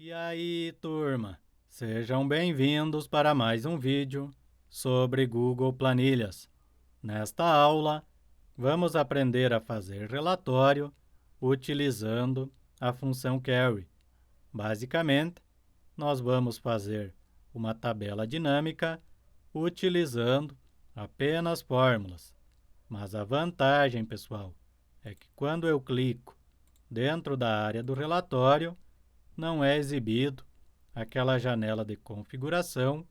E aí, turma? Sejam bem-vindos para mais um vídeo sobre Google Planilhas. Nesta aula, vamos aprender a fazer relatório utilizando a função Query. Basicamente, nós vamos fazer uma tabela dinâmica utilizando apenas fórmulas. Mas a vantagem, pessoal, é que quando eu clico dentro da área do relatório, não é exibido aquela janela de configuração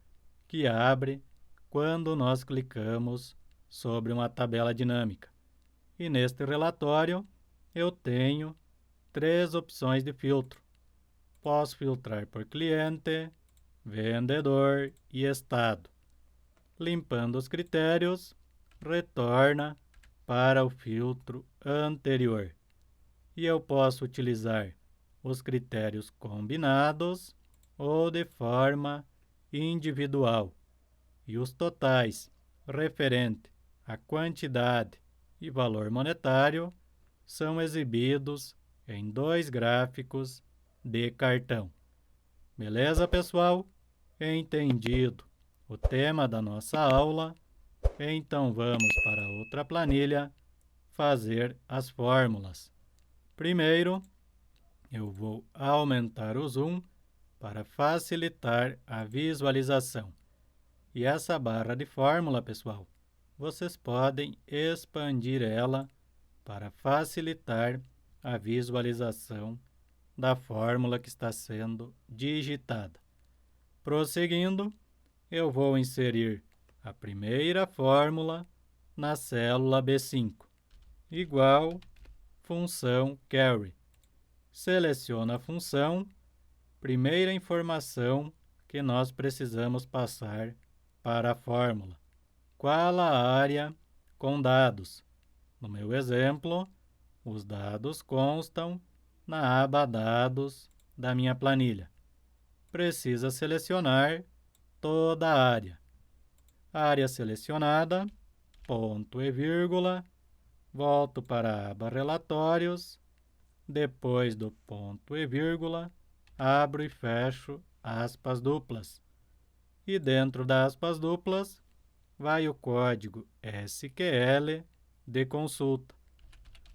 que abre quando nós clicamos sobre uma tabela dinâmica. E neste relatório, eu tenho três opções de filtro. Posso filtrar por cliente, vendedor e estado. Limpando os critérios, retorna para o filtro anterior. E eu posso utilizar os critérios combinados ou de forma individual. E os totais referente à quantidade e valor monetário são exibidos em dois gráficos de cartão. Beleza, pessoal? Entendido o tema da nossa aula, então vamos para outra planilha fazer as fórmulas. Primeiro, eu vou aumentar o zoom para facilitar a visualização. E essa barra de fórmula, pessoal, vocês podem expandir ela para facilitar a visualização da fórmula que está sendo digitada. Prosseguindo, eu vou inserir a primeira fórmula na célula B5, igual função Carry. Seleciono a função, primeira informação que nós precisamos passar para a fórmula. Qual a área com dados? No meu exemplo, os dados constam na aba Dados da minha planilha. Precisa selecionar toda a área. Área selecionada, ponto e vírgula, volto para a aba Relatórios. Depois do ponto e vírgula, abro e fecho aspas duplas. E dentro das aspas duplas, vai o código SQL de consulta,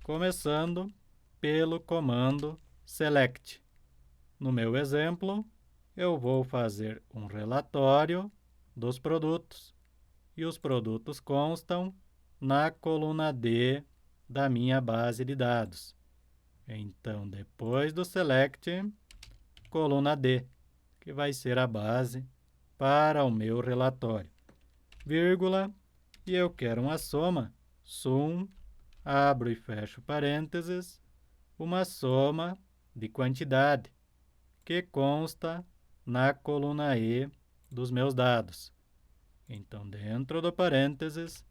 começando pelo comando select. No meu exemplo, eu vou fazer um relatório dos produtos, e os produtos constam na coluna D da minha base de dados. Então, depois do select, coluna D, que vai ser a base para o meu relatório. Vírgula, e eu quero uma soma, sum, abro e fecho parênteses, uma soma de quantidade, que consta na coluna E dos meus dados. Então, dentro do parênteses,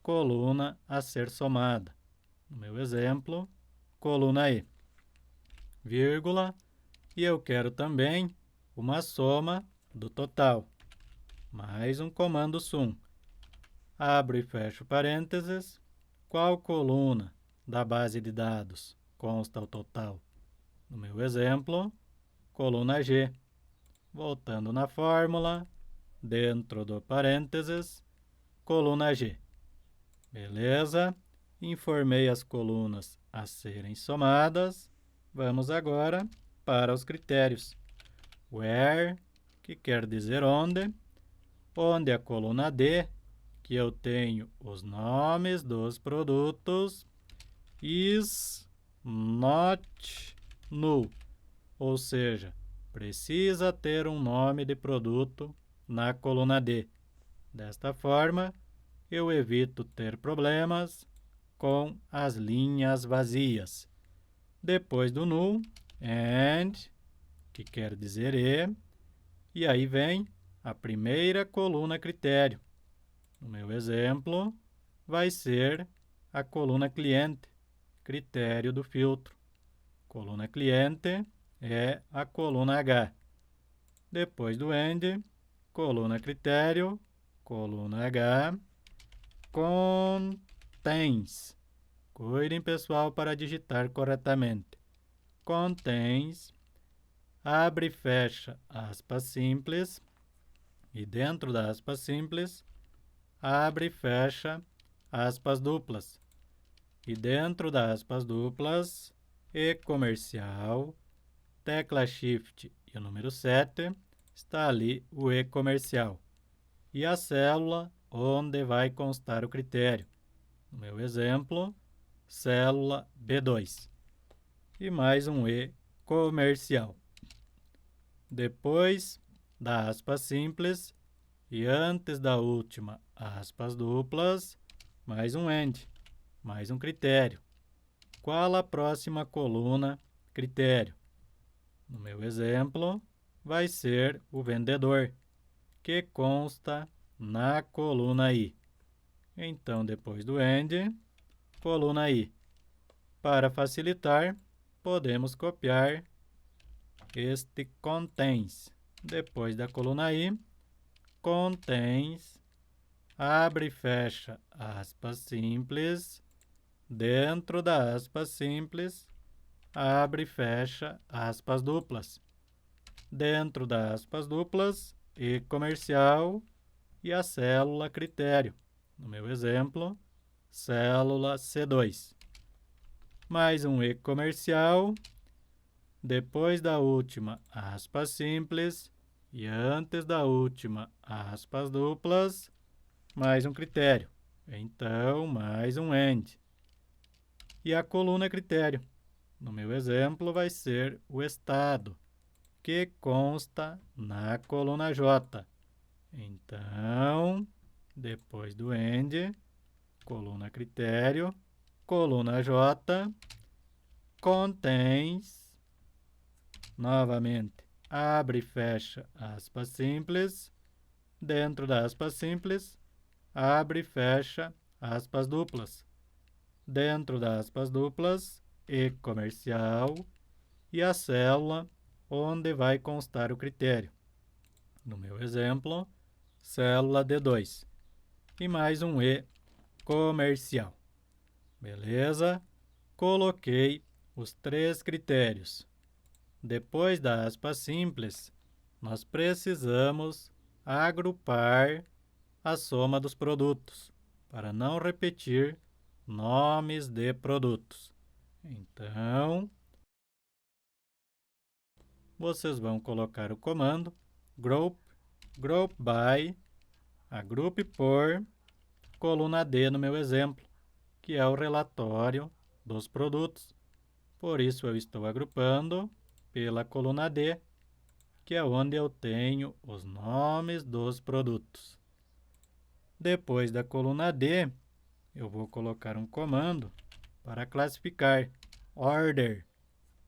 coluna a ser somada. No meu exemplo, coluna E, vírgula, e eu quero também uma soma do total, mais um comando sum. Abro e fecho parênteses, qual coluna da base de dados consta o total? No meu exemplo, coluna G. Voltando na fórmula, dentro do parênteses, coluna G. Beleza? Informei as colunas a serem somadas. Vamos agora para os critérios. Where, que quer dizer onde a coluna D, que eu tenho os nomes dos produtos, is not null, ou seja, precisa ter um nome de produto na coluna D. Desta forma, eu evito ter problemas com as linhas vazias. Depois do null, and, que quer dizer e aí vem a primeira coluna critério. No meu exemplo, vai ser a coluna cliente, critério do filtro. Coluna cliente é a coluna H. Depois do end, coluna critério, coluna H, contains. Cuidem, pessoal, para digitar corretamente. Contains abre e fecha aspas simples, e dentro da aspa simples, abre e fecha aspas duplas. E dentro das aspas duplas, e comercial, tecla Shift e o número 7, está ali o e comercial. E a célula onde vai constar o critério. No meu exemplo, célula B2. E mais um e comercial. Depois da aspa simples e antes da última aspas duplas, mais um AND, mais um critério. Qual a próxima coluna critério? No meu exemplo, vai ser o vendedor, que consta na coluna I. Então, depois do AND, coluna I. Para facilitar, podemos copiar este contains. Depois da coluna I, contains, abre e fecha aspas simples. Dentro da aspa simples, abre e fecha aspas duplas. Dentro das aspas duplas, e comercial e a célula critério. No meu exemplo, célula C2. Mais um e comercial. Depois da última aspa simples e antes da última aspas duplas, mais um critério. Então, mais um AND. E a coluna critério. No meu exemplo, vai ser o estado, que consta na coluna J. Então, depois do AND, coluna critério, coluna J, contains, novamente, abre e fecha aspas simples, dentro da aspas simples, abre e fecha aspas duplas. Dentro das aspas duplas, e comercial e a célula onde vai constar o critério. No meu exemplo, célula D2. E mais um e comercial. Beleza? Coloquei os 3 critérios. Depois da aspa simples, nós precisamos agrupar a soma dos produtos, para não repetir nomes de produtos. Então, vocês vão colocar o comando group by, agrupe por, coluna D no meu exemplo, que é o relatório dos produtos. Por isso, eu estou agrupando pela coluna D, que é onde eu tenho os nomes dos produtos. Depois da coluna D, eu vou colocar um comando para classificar order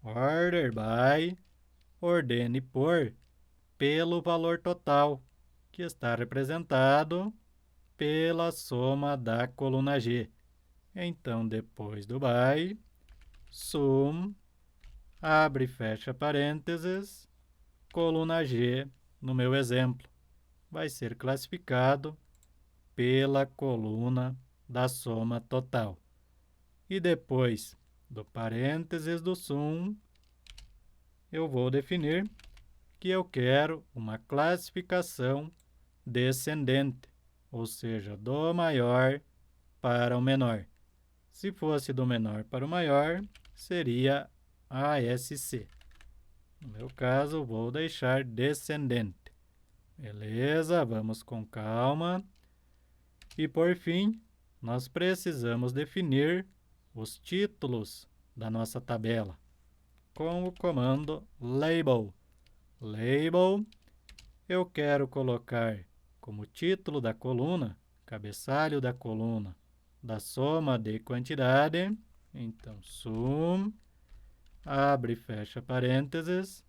by, ordene por, pelo valor total, que está representado pela soma da coluna G. Então, depois do by, sum, abre e fecha parênteses, coluna G, no meu exemplo, vai ser classificado pela coluna da soma total. E depois do parênteses do sum, eu vou definir que eu quero uma classificação descendente, ou seja, do maior para o menor. Se fosse do menor para o maior, seria ASC. No meu caso, vou deixar descendente. Beleza, vamos com calma. E por fim, nós precisamos definir os títulos da nossa tabela com o comando label. Label, eu quero colocar como título da coluna, cabeçalho da coluna, da soma de quantidade. Então, sum, abre e fecha parênteses,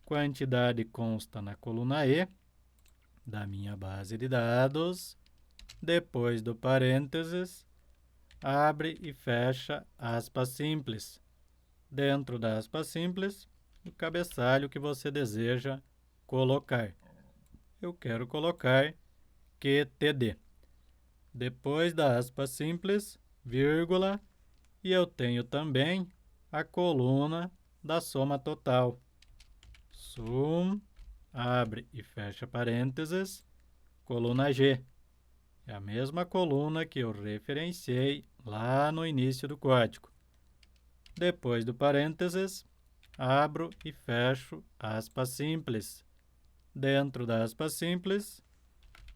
quantidade consta na coluna E da minha base de dados. Depois do parênteses, abre e fecha aspas simples. Dentro da aspa simples, o cabeçalho que você deseja colocar. Eu quero colocar QTD. Depois da aspa simples, vírgula, e eu tenho também a coluna da soma total. sum, abre e fecha parênteses, coluna G. É a mesma coluna que eu referenciei lá no início do código. Depois do parênteses, abro e fecho aspas simples. Dentro da aspas simples,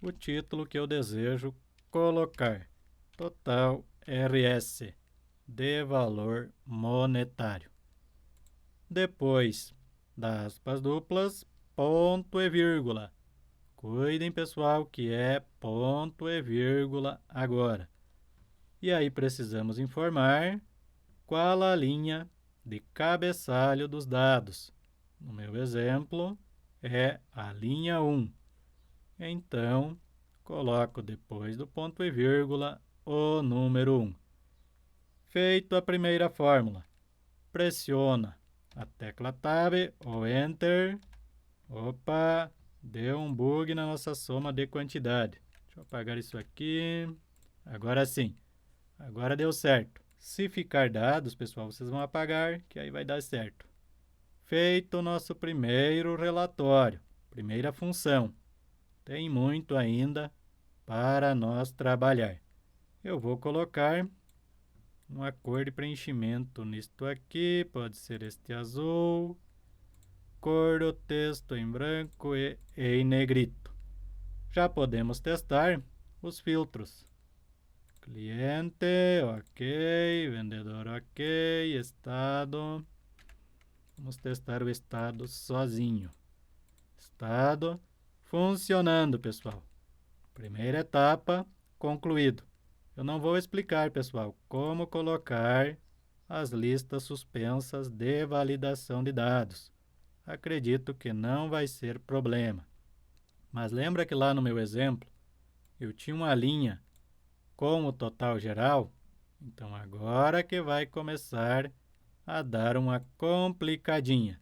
o título que eu desejo colocar: total RS, de valor monetário. Depois das aspas duplas, ponto e vírgula. Cuidem, pessoal, que é ponto e vírgula agora. E aí precisamos informar qual a linha de cabeçalho dos dados. No meu exemplo, é a linha 1. Então, coloco depois do ponto e vírgula o número 1. Feito a primeira fórmula, pressiona a tecla Tab ou Enter. Opa, deu um bug na nossa soma de quantidade. Deixa eu apagar isso aqui. Agora sim, agora deu certo. Se ficar dados, pessoal, vocês vão apagar, que aí vai dar certo. Feito o nosso primeiro relatório, primeira função. Tem muito ainda para nós trabalhar. Eu vou colocar uma cor de preenchimento nisto aqui, pode ser este azul, cor do texto em branco e em negrito. Já podemos testar os filtros. Cliente, ok, vendedor, ok, estado. Vamos testar o estado sozinho. Estado funcionando, pessoal. Primeira etapa, concluído. Eu não vou explicar, pessoal, como colocar as listas suspensas de validação de dados. Acredito que não vai ser problema. Mas lembra que lá no meu exemplo, eu tinha uma linha com o total geral? Então, agora que vai começar a dar uma complicadinha.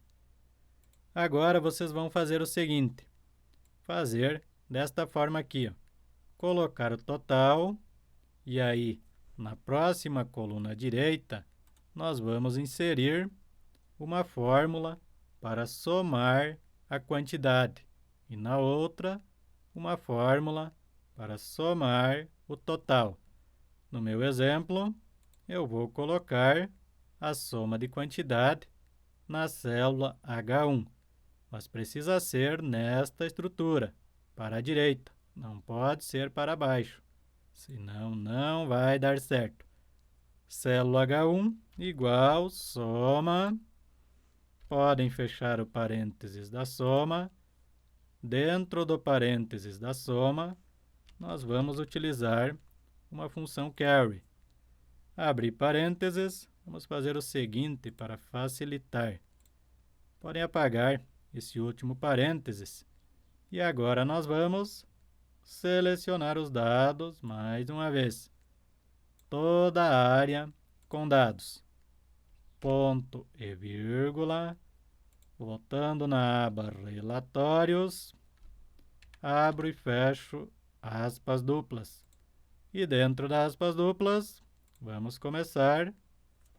Agora, vocês vão fazer o seguinte. Fazer desta forma aqui, ó. Colocar o total e aí, na próxima coluna direita, nós vamos inserir uma fórmula para somar a quantidade e na outra, uma fórmula para somar o total. No meu exemplo, eu vou colocar a soma de quantidade na célula H1, mas precisa ser nesta estrutura, para a direita, não pode ser para baixo, senão não vai dar certo. Célula H1 igual soma, podem fechar o parênteses da soma. Dentro do parênteses da soma, nós vamos utilizar uma função carry. Abrir parênteses, vamos fazer o seguinte para facilitar. Podem apagar esse último parênteses. E agora nós vamos selecionar os dados mais uma vez. Toda a área com dados. Ponto e vírgula. Voltando na aba Relatórios, abro e fecho aspas duplas. E dentro das aspas duplas, vamos começar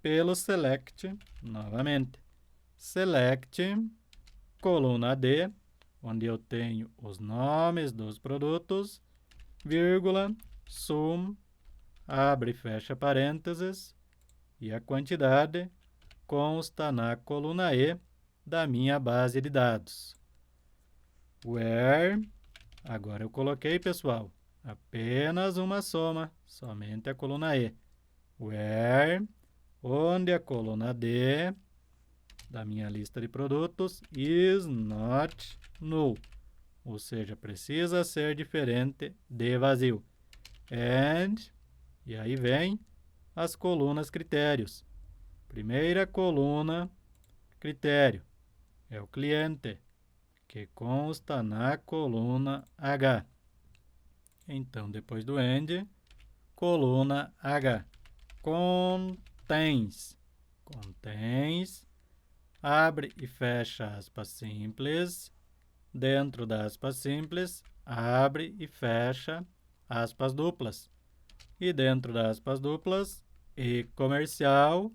pelo Select novamente. Select, coluna D, onde eu tenho os nomes dos produtos, vírgula, sum, abre e fecha parênteses, e a quantidade consta na coluna E da minha base de dados. Where, agora eu coloquei, pessoal, apenas uma soma, somente a coluna E. Where, onde a coluna D da minha lista de produtos is not null, ou seja, precisa ser diferente de vazio. And, e aí vem as colunas critérios. Primeira coluna, critério, é o cliente, que consta na coluna H. Então, depois do AND, coluna H. Contains, abre e fecha aspas simples. Dentro da aspas simples, abre e fecha aspas duplas. E dentro das aspas duplas, e comercial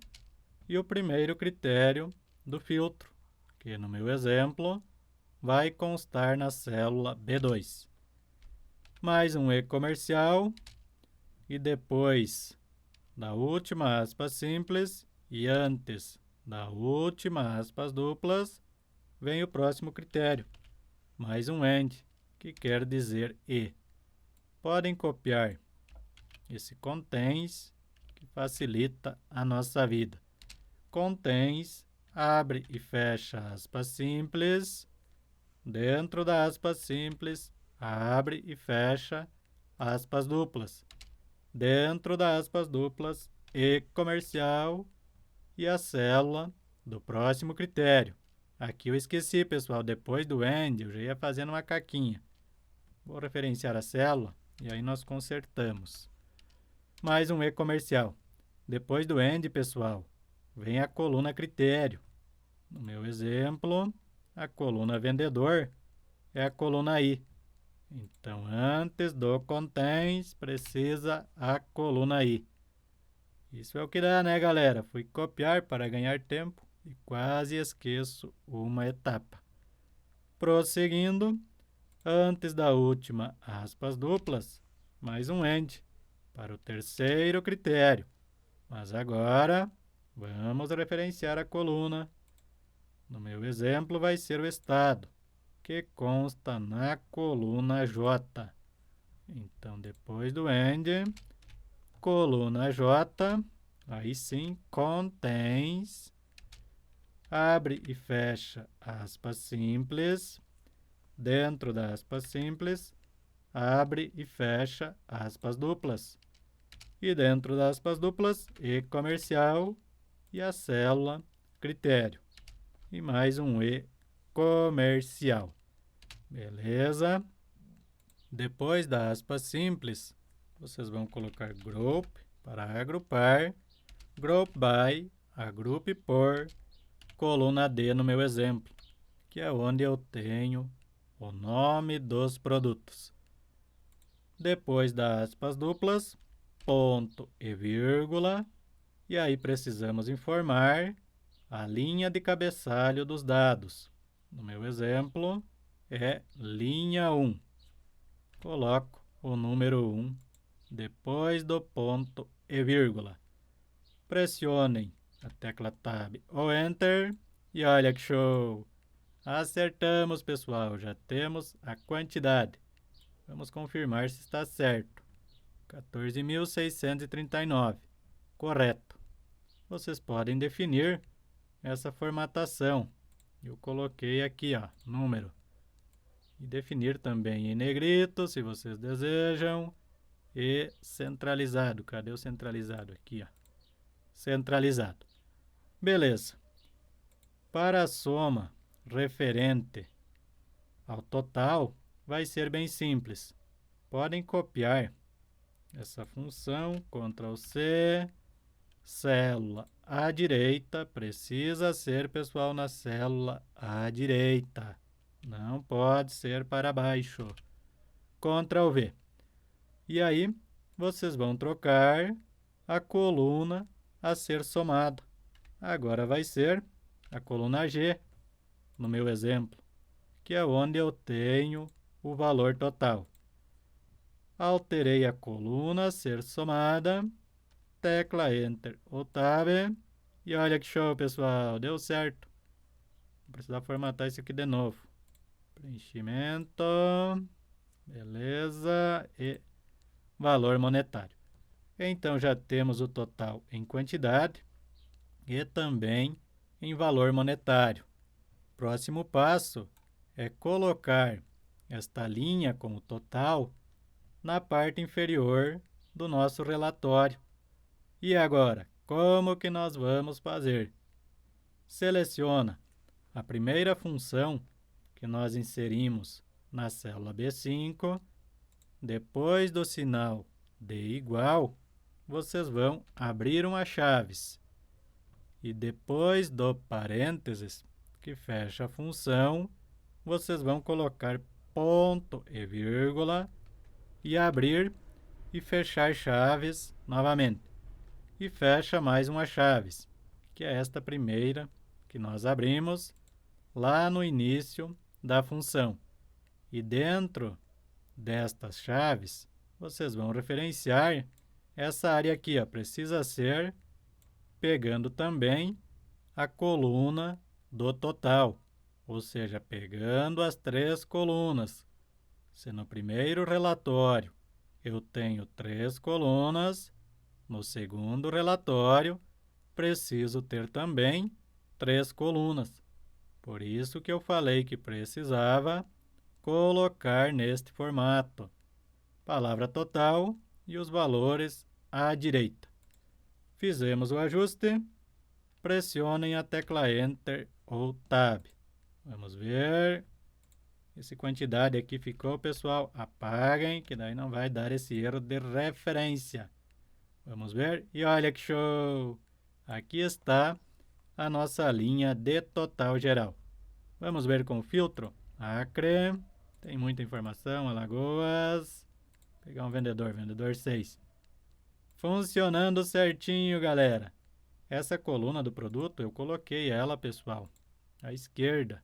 e o primeiro critério do filtro, que no meu exemplo vai constar na célula B2. Mais um E comercial e depois da última aspa simples e antes da última aspas duplas, vem o próximo critério, mais um AND, que quer dizer E. Podem copiar esse contains, que facilita a nossa vida. Contains, abre e fecha aspas simples, dentro da aspa simples, abre e fecha aspas duplas. Dentro das aspas duplas, E comercial e a célula do próximo critério. Aqui eu esqueci, pessoal, depois do AND eu já ia fazendo uma caquinha. Vou referenciar a célula e aí nós consertamos. Mais um E comercial. Depois do AND, pessoal, vem a coluna critério. No meu exemplo, a coluna vendedor é a coluna I. Então, antes do contains, precisa a coluna I. Isso é o que dá, né, galera? Fui copiar para ganhar tempo e quase esqueço uma etapa. Prosseguindo, antes da última aspas duplas, mais um AND para o terceiro critério. Mas agora, vamos referenciar a coluna. No meu exemplo, vai ser o estado, que consta na coluna J. Então, depois do AND, coluna J, aí sim, contains, abre e fecha aspas simples, dentro da aspas simples, abre e fecha aspas duplas. E dentro das aspas duplas, E comercial e a célula critério. E mais um E comercial. Beleza? Depois da aspa simples, vocês vão colocar group para agrupar, group by, agrupe por, coluna D no meu exemplo, que é onde eu tenho o nome dos produtos. Depois das aspas duplas, ponto e vírgula, e aí precisamos informar a linha de cabeçalho dos dados. No meu exemplo, é linha 1. Coloco o número 1 depois do ponto e vírgula. Pressionem a tecla Tab ou Enter e olha que show! Acertamos, pessoal, já temos a quantidade. Vamos confirmar se está certo. 14.639. Correto. Vocês podem definir essa formatação. Eu coloquei aqui, ó, número. E definir também em negrito, se vocês desejam. E centralizado. Cadê o centralizado? Aqui, ó. Centralizado. Beleza. Para a soma referente ao total, vai ser bem simples. Podem copiar essa função, Ctrl+C, célula à direita, precisa ser, pessoal, na célula à direita. Não pode ser para baixo. Ctrl+V. E aí, vocês vão trocar a coluna a ser somada. Agora vai ser a coluna G, no meu exemplo, que é onde eu tenho o valor total. Alterei a coluna a ser somada, tecla Enter ou Tab, e olha que show, pessoal, deu certo. Vou precisar formatar isso aqui de novo. Preenchimento, beleza, e valor monetário. Então, já temos o total em quantidade e também em valor monetário. Próximo passo é colocar esta linha com o total na parte inferior do nosso relatório. E agora, como que nós vamos fazer? Seleciona a primeira função que nós inserimos na célula B5, depois do sinal de igual, vocês vão abrir uma chaves. E depois do parênteses, que fecha a função, vocês vão colocar ponto e vírgula e abrir e fechar chaves novamente. E fecha mais uma chaves, que é esta primeira que nós abrimos lá no início da função. E dentro destas chaves, vocês vão referenciar essa área aqui, ó, precisa ser pegando também a coluna do total, ou seja, pegando as 3 colunas. Se no primeiro relatório eu tenho 3 colunas, no segundo relatório preciso ter também 3 colunas. Por isso que eu falei que precisava colocar neste formato. Palavra total e os valores à direita. Fizemos o ajuste. Pressionem a tecla Enter ou Tab. Vamos ver. Essa quantidade aqui ficou, pessoal. Apaguem, que daí não vai dar esse erro de referência. Vamos ver. E olha que show! Aqui está a nossa linha de total geral. Vamos ver com o filtro. Acre. Tem muita informação. Alagoas. Pegar um vendedor. Vendedor 6. Funcionando certinho, galera. Essa coluna do produto, eu coloquei ela, pessoal, à esquerda.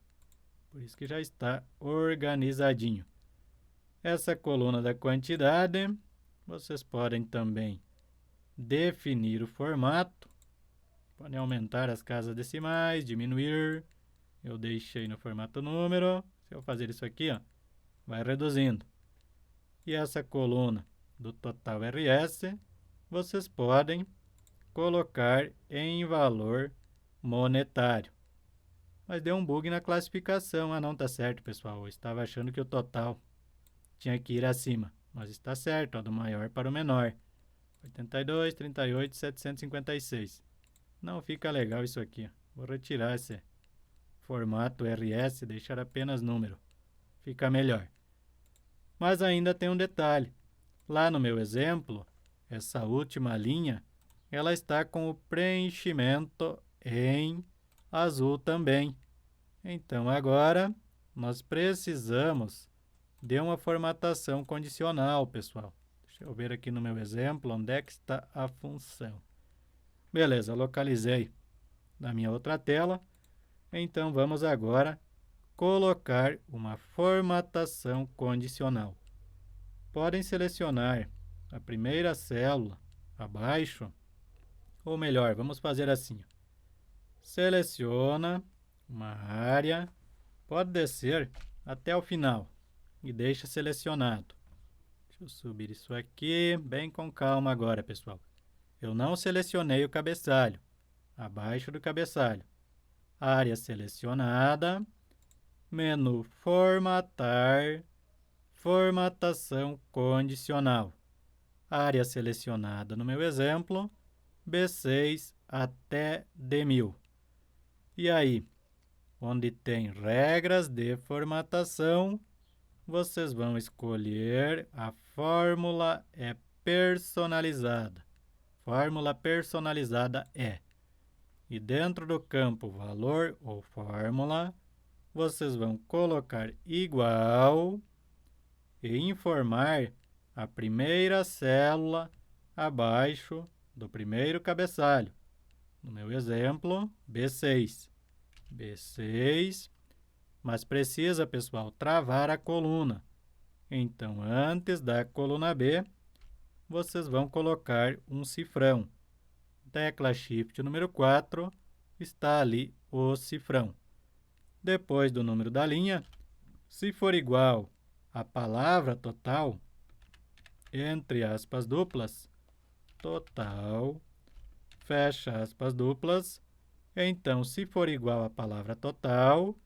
Por isso que já está organizadinho. Essa coluna da quantidade, vocês podem também definir o formato. Podem aumentar as casas decimais, diminuir. Eu deixei no formato número. Se eu fazer isso aqui, ó, vai reduzindo. E essa coluna do total RS, vocês podem colocar em valor monetário. Mas deu um bug na classificação. Ah, não, tá certo, pessoal. Eu estava achando que o total tinha que ir acima. Mas está certo, ó, do maior para o menor. 82, 38, 756. Não fica legal isso aqui. Vou retirar esse formato RS e deixar apenas número. Fica melhor. Mas ainda tem um detalhe. Lá no meu exemplo, essa última linha, ela está com o preenchimento em azul também. Então, agora, nós precisamos de uma formatação condicional, pessoal. Deixa eu ver aqui no meu exemplo onde é que está a função. Beleza, localizei na minha outra tela. Então, vamos agora colocar uma formatação condicional. Podem selecionar a primeira célula abaixo. Ou melhor, vamos fazer assim. Seleciona uma área, pode descer até o final e deixa selecionado. Deixa eu subir isso aqui, bem com calma agora, pessoal. Eu não selecionei o cabeçalho, abaixo do cabeçalho. Área selecionada, menu formatar, formatação condicional. Área selecionada no meu exemplo, B6 até D1000. E aí, onde tem regras de formatação, vocês vão escolher a fórmula é personalizada. Fórmula personalizada é. E dentro do campo valor ou fórmula, vocês vão colocar igual e informar a primeira célula abaixo do primeiro cabeçalho. No meu exemplo, B6. B6, mas precisa, pessoal, travar a coluna. Então, antes da coluna B, vocês vão colocar um cifrão. Tecla Shift número 4, está ali o cifrão. Depois do número da linha, se for igual à palavra total, entre aspas duplas, total, fecha aspas duplas, então, se for igual à palavra total,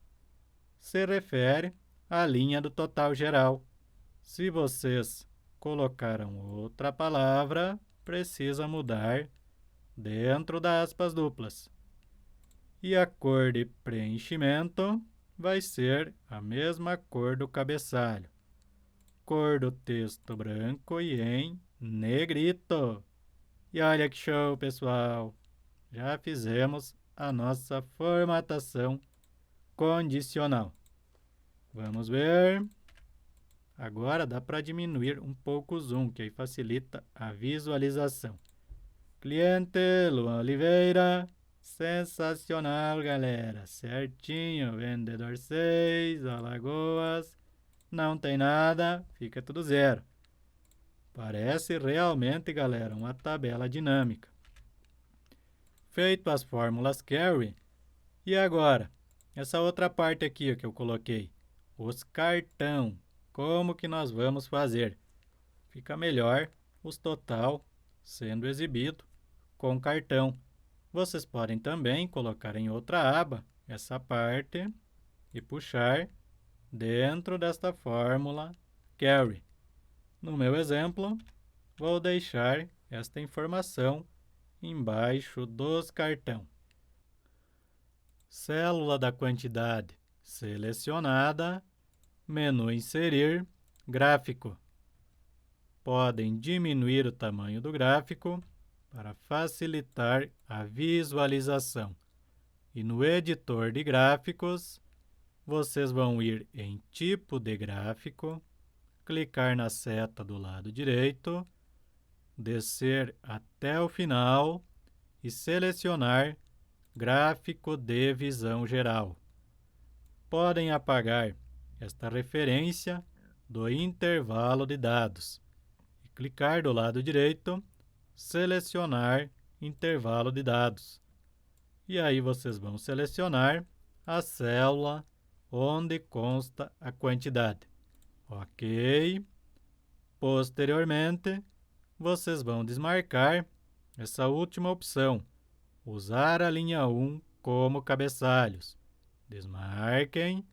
se refere à linha do total geral. Se vocês colocaram outra palavra, precisa mudar dentro das aspas duplas. E a cor de preenchimento vai ser a mesma cor do cabeçalho. Cor do texto branco e em negrito. E olha que show, pessoal! Já fizemos a nossa formatação condicional. Vamos ver. Agora dá para diminuir um pouco o zoom, que aí facilita a visualização. Cliente Luan Oliveira, Sensacional, galera. Certinho. Vendedor 6, Alagoas. Não tem nada, fica tudo zero. Parece realmente, galera, uma tabela dinâmica. Feito as fórmulas carry. E agora? Essa outra parte aqui que eu coloquei. Os cartão. Como que nós vamos fazer? Fica melhor os total sendo exibido com cartão. Vocês podem também colocar em outra aba essa parte e puxar dentro desta fórmula carry. No meu exemplo, vou deixar esta informação embaixo dos cartão. Célula da quantidade selecionada, menu inserir, gráfico. Podem diminuir o tamanho do gráfico para facilitar a visualização. E no editor de gráficos, vocês vão ir em tipo de gráfico, clicar na seta do lado direito, descer até o final e selecionar gráfico de visão geral. Podem apagar esta referência do intervalo de dados e clicar do lado direito, selecionar intervalo de dados. E aí vocês vão selecionar a célula onde consta a quantidade. Ok. Posteriormente, vocês vão desmarcar essa última opção, usar a linha 1 como cabeçalhos. Desmarquem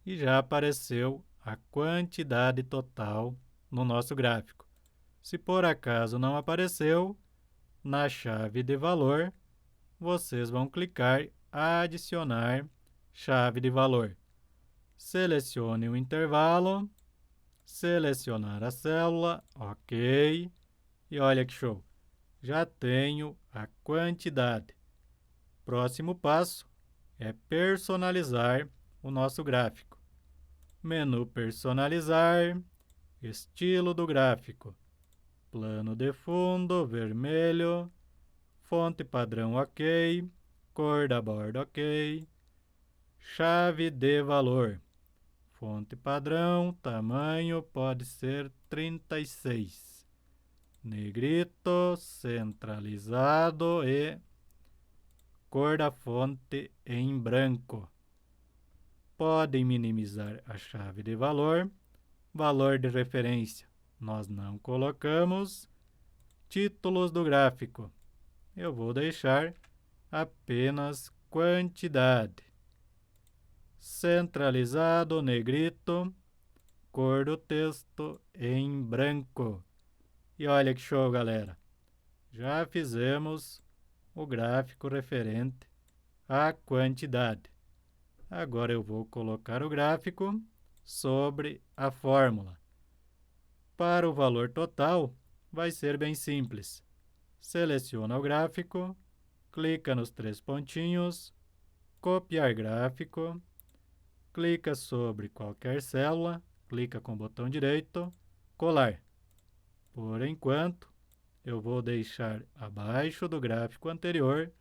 e já apareceu a quantidade total no nosso gráfico. Se por acaso não apareceu, na chave de valor, vocês vão clicar adicionar chave de valor. Selecione o intervalo, selecionar a célula, ok, e olha que show, já tenho a quantidade. Próximo passo é personalizar o nosso gráfico. Menu personalizar, estilo do gráfico, plano de fundo vermelho, fonte padrão ok, cor da borda ok, chave de valor. Fonte padrão, tamanho pode ser 36. Negrito, centralizado e cor da fonte em branco. Podem minimizar a chave de valor. Valor de referência nós não colocamos. Títulos do gráfico. Eu vou deixar apenas quantidade. Centralizado, negrito, cor do texto em branco. E olha que show, galera! Já fizemos o gráfico referente à quantidade. Agora eu vou colocar o gráfico sobre a fórmula. Para o valor total, vai ser bem simples. Seleciona o gráfico, clica nos 3 pontinhos, copiar gráfico, clica sobre qualquer célula, clica com o botão direito, colar. Por enquanto, eu vou deixar abaixo do gráfico anterior,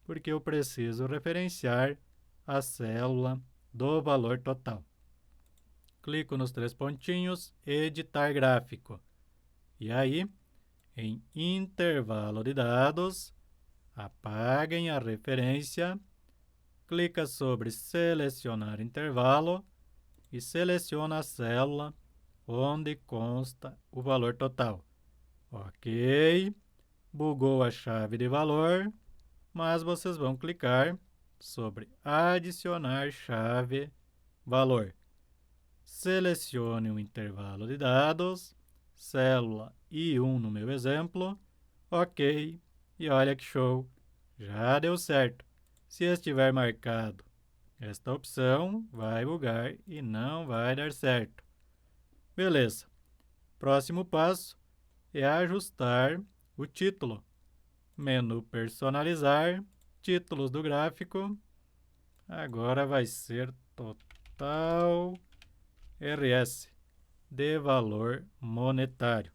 porque eu preciso referenciar a célula do valor total. Clico nos 3 pontinhos, editar gráfico. E aí, em intervalo de dados, apaguem a referência, clica sobre selecionar intervalo e seleciona a célula onde consta o valor total. Ok, bugou a chave de valor, mas vocês vão clicar sobre adicionar chave valor. Selecione o intervalo de dados, célula I1 no meu exemplo, ok, e olha que show, já deu certo. Se estiver marcado esta opção, vai bugar e não vai dar certo. Beleza, próximo passo é ajustar o título. Menu personalizar, títulos do gráfico, agora vai ser total RS, de valor monetário.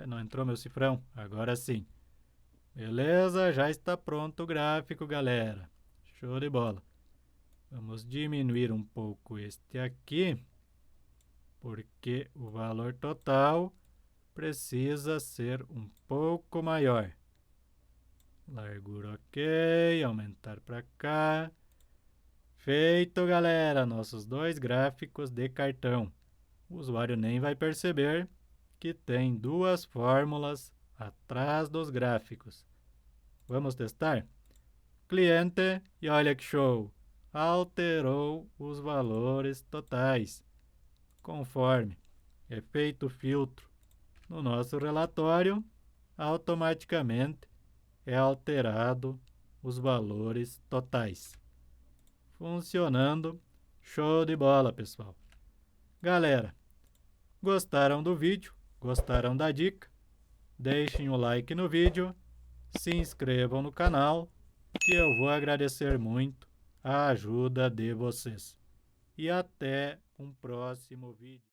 Não entrou meu cifrão? Agora sim. Beleza, já está pronto o gráfico, galera. Show de bola. Vamos diminuir um pouco este aqui, porque o valor total precisa ser um pouco maior. Largura ok, aumentar para cá. Feito, galera, nossos dois gráficos de cartão. O usuário nem vai perceber que tem duas fórmulas atrás dos gráficos. Vamos testar? Cliente, e olha que show! Alterou os valores totais, conforme efeito filtro no nosso relatório, automaticamente é alterado os valores totais. Funcionando, show de bola, pessoal. Galera, gostaram do vídeo? Gostaram da dica? Deixem o like no vídeo, se inscrevam no canal, que eu vou agradecer muito a ajuda de vocês. E até um próximo vídeo.